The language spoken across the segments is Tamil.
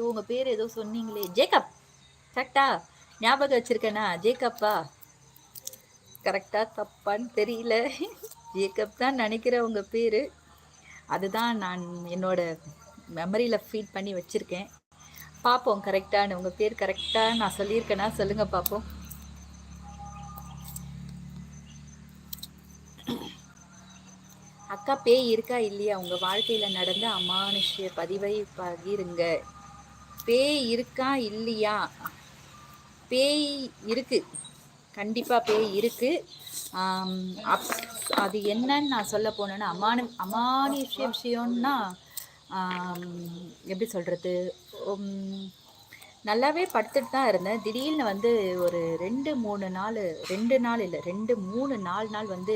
உங்கள் பேர் ஏதோ சொன்னீங்களே, ஜேக்கப் கரெக்டா? ஞாபகம் வச்சிருக்கேனா? ஜேக்கப்பா? கரெக்டா தப்பான்னு தெரியல. ஜேக்கப் தான் நினைக்கிறேன் உங்கள் பேர். அதுதான் நான் என்னோட மெமரியில் ஃபீட் பண்ணி வச்சுருக்கேன். பார்ப்போம் கரெக்டானு. உங்கள் பேர் கரெக்டாக நான் சொல்லியிருக்கேனா சொல்லுங்கள் பார்ப்போம். அக்கா, பேய் இருக்கா இல்லையா? உங்கள் வாழ்க்கையில் நடந்த அமானுஷ்ய பதிவை பகிருங்க. பேய் இருக்கா இல்லையா? பேய் இருக்கு, கண்டிப்பாக பேய் இருக்கு. அது என்னன்னு நான் சொல்ல போனேன்னா, அமானுஷ்ய விஷயம்னா எப்படி சொல்கிறது, நல்லாவே படுத்துட்டு தான் இருந்தேன். திடீர்னு வந்து ஒரு 2-3 நாள், 2 நாள் இல்லை 2-3 நாள் வந்து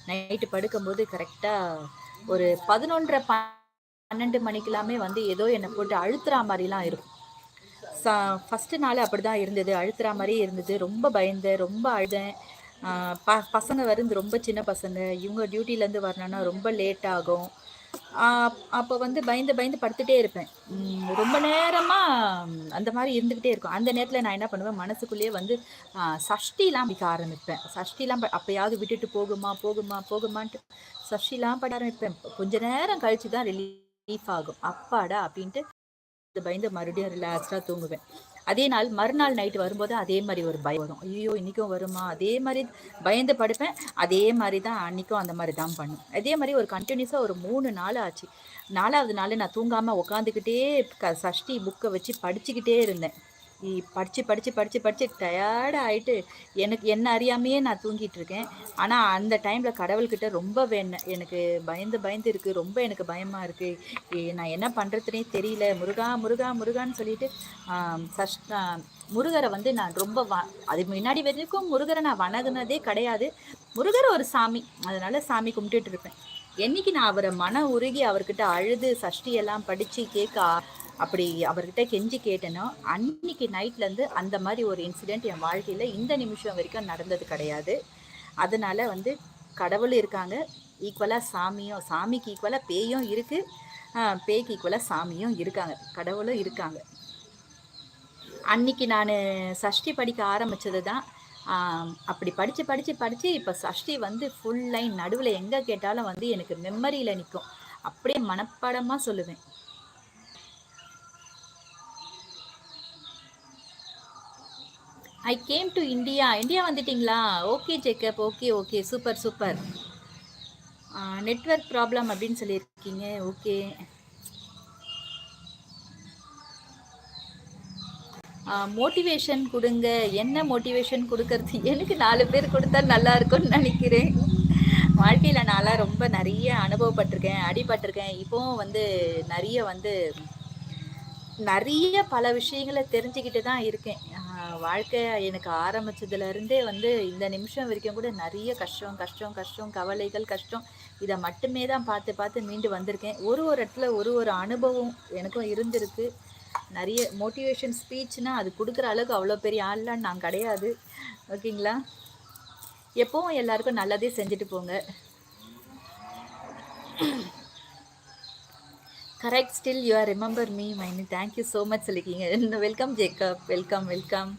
நைட்டு படுக்கும்போது கரெக்டாக ஒரு 11:30-12 மணிக்கெல்லாமே வந்து ஏதோ என்னை போட்டு அழுத்துறா மாதிரிலாம் இருக்கும். ஃபஸ்ட்டு நாள் அப்படி தான் இருந்தது, அழுத்துறா மாதிரியே இருந்தது. ரொம்ப பயந்தேன், ரொம்ப அழுதேன். பசங்க வந்து ரொம்ப சின்ன பசங்க, இவங்க டியூட்டிலேருந்து வரணுன்னா ரொம்ப லேட் ஆகும். அப்போ வந்து பயந்து படுத்துகிட்டே இருப்பேன். ரொம்ப நேரமாக அந்த மாதிரி இருந்துக்கிட்டே இருக்கும். அந்த நேரத்தில் நான் என்ன பண்ணுவேன், மனசுக்குள்ளேயே வந்து சஷ்டிலாம் படிக்க ஆரம்பிப்பேன். சஷ்டிலாம் அப்போயாவது விட்டுட்டு போகுமான்ட்டு சஷ்டிலாம் பட ஆரம்பிப்பேன். கொஞ்ச நேரம் கழித்து தான் ரிலீஃப் ஆகும். அப்பாடா அப்படின்ட்டு பயந்து மறுபடியும் ரிலாக்ஸ்டாக தூங்குவேன். அதே நாள் மறுநாள் நைட்டு வரும்போது அதே மாதிரி ஒரு பயம் வரும். ஐயோ இன்றைக்கும் வருமா? அதே மாதிரி பயந்து படுப்பேன். அதே மாதிரி தான் அன்றைக்கும் அந்த மாதிரி தான் பண்ணும். அதே மாதிரி ஒரு கண்டினியூஸாக ஒரு 3 நாள் ஆச்சு. 4வது நாள் நான் தூங்காமல் உட்காந்துக்கிட்டே சஷ்டி புக்கை வச்சு படிச்சுக்கிட்டே இருந்தேன். படித்து டயர்டாக ஆகிட்டு எனக்கு என்ன அறியாமையே நான் தூங்கிட்டு இருக்கேன். ஆனால் அந்த டைமில் கடவுள்கிட்ட ரொம்ப எனக்கு பயந்து இருக்குது, ரொம்ப எனக்கு பயமாக இருக்குது, நான் என்ன பண்ணுறதுனே தெரியல, முருகான்னு சொல்லிட்டு முருகரை வந்து நான் ரொம்ப அது முன்னாடி வரைக்கும் முருகரை நான் வணங்குனதே கிடையாது. முருகர் ஒரு சாமி, அதனால சாமி கும்பிட்டுட்டு இருப்பேன். என்னைக்கு நான் அவரை மன உருகி அவர்கிட்ட அழுது சஷ்டியெல்லாம் படித்து கேட்க அப்படி அவர்கிட்ட கெஞ்சி கேட்டேனோ, அன்னைக்கு நைட்லேருந்து அந்த மாதிரி ஒரு இன்சிடெண்ட் என் வாழ்க்கையில் இந்த நிமிஷம் வரைக்கும் நடந்தது கிடையாது. அதனால் வந்து கடவுள் இருக்காங்க, ஈக்குவலாக சாமிக்கு ஈக்குவலாக பேயும் இருக்குது, பேய்க்கு ஈக்குவலாக சாமியும் இருக்காங்க, கடவுளும் இருக்காங்க. அன்னைக்கு நான் சஷ்டி படிக்க ஆரம்பித்தது தான். அப்படி படித்து இப்போ சஷ்டி வந்து ஃபுல் லைன் நடுவில் எங்கே கேட்டாலும் வந்து எனக்கு மெமரியில் நிற்கும். அப்படியே மனப்பாடமாக சொல்லுவேன். I came to India. India வந்துட்டிங்களா? Okay Jacob, okay super. Network problem அப்படின்னு சொல்லியிருக்கீங்க. ஓகே, மோட்டிவேஷன் கொடுங்க. என்ன மோட்டிவேஷன் கொடுக்கறது? எனக்கு 4 பேர் கொடுத்தா நல்லா இருக்கும்னு நினைக்கிறேன். வாழ்க்கையில் நான்லாம் ரொம்ப நிறைய அனுபவப்பட்டிருக்கேன், அடிபட்டிருக்கேன். இப்போவும் வந்து நிறைய பல விஷயங்களை தெரிஞ்சுக்கிட்டு தான் இருக்கேன். வாழ்க்கை எனக்கு ஆரம்பித்ததுலேருந்தே வந்து இந்த நிமிஷம் வரைக்கும் கூட நிறைய கஷ்டம், கவலைகள், கஷ்டம், இதை மட்டுமே தான் பார்த்து மீண்டு வந்திருக்கேன். ஒரு இடத்துல ஒரு அனுபவம் எனக்கும் இருந்திருக்கு. நிறைய மோட்டிவேஷன் ஸ்பீச்னால் அது கொடுக்குற அளவுக்கு அவ்வளோ பெரிய ஆள்லாம் நான் கிடையாது. ஓகேங்களா? எப்போவும் எல்லாருக்கும் நல்லதே செஞ்சுட்டு போங்க. Correct, still you are remember me மைனி. தேங்க்யூ ஸோ மச் சொல்லிக்கிங்க. Welcome Jacob, welcome.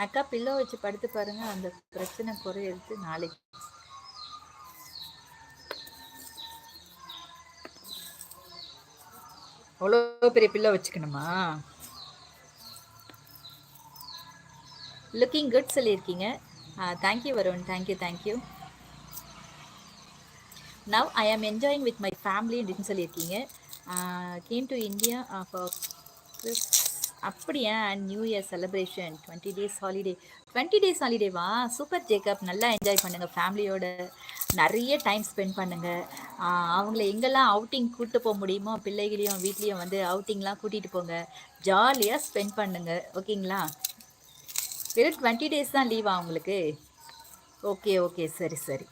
அக்கா, பில்லோ வச்சு படுத்து பாருங்க, அந்த பிரச்சனை குறையிறது நாளைக்கு. அவ்வளோ பெரிய பில்லோ வச்சுக்கணுமா? லுக்கிங் குட் சொல்லியிருக்கீங்க. Thank you Varun, thank you. Now I am enjoying with my family அப்படின்னு சொல்லியிருக்கீங்க. கேம் டு இந்தியா ஃபார் அப்படியா? New year celebration, 20 days holiday. 20 days ஹாலிடேவா? சூப்பர் ஜேக்கப், நல்லா என்ஜாய் பண்ணுங்கள் ஃபேமிலியோட, நிறைய டைம் ஸ்பெண்ட் பண்ணுங்கள். அவங்கள எங்கெல்லாம் அவுட்டிங் கூப்பிட்டு போக முடியுமோ பிள்ளைகளையும் வீட்லேயும் வந்து அவுட்டிங்லாம் கூட்டிகிட்டு போங்க, ஜாலியாக ஸ்பெண்ட் பண்ணுங்கள். ஓகேங்களா? வெறும் 20 days தான் லீவா உங்களுக்கு? ஓகே, சரி.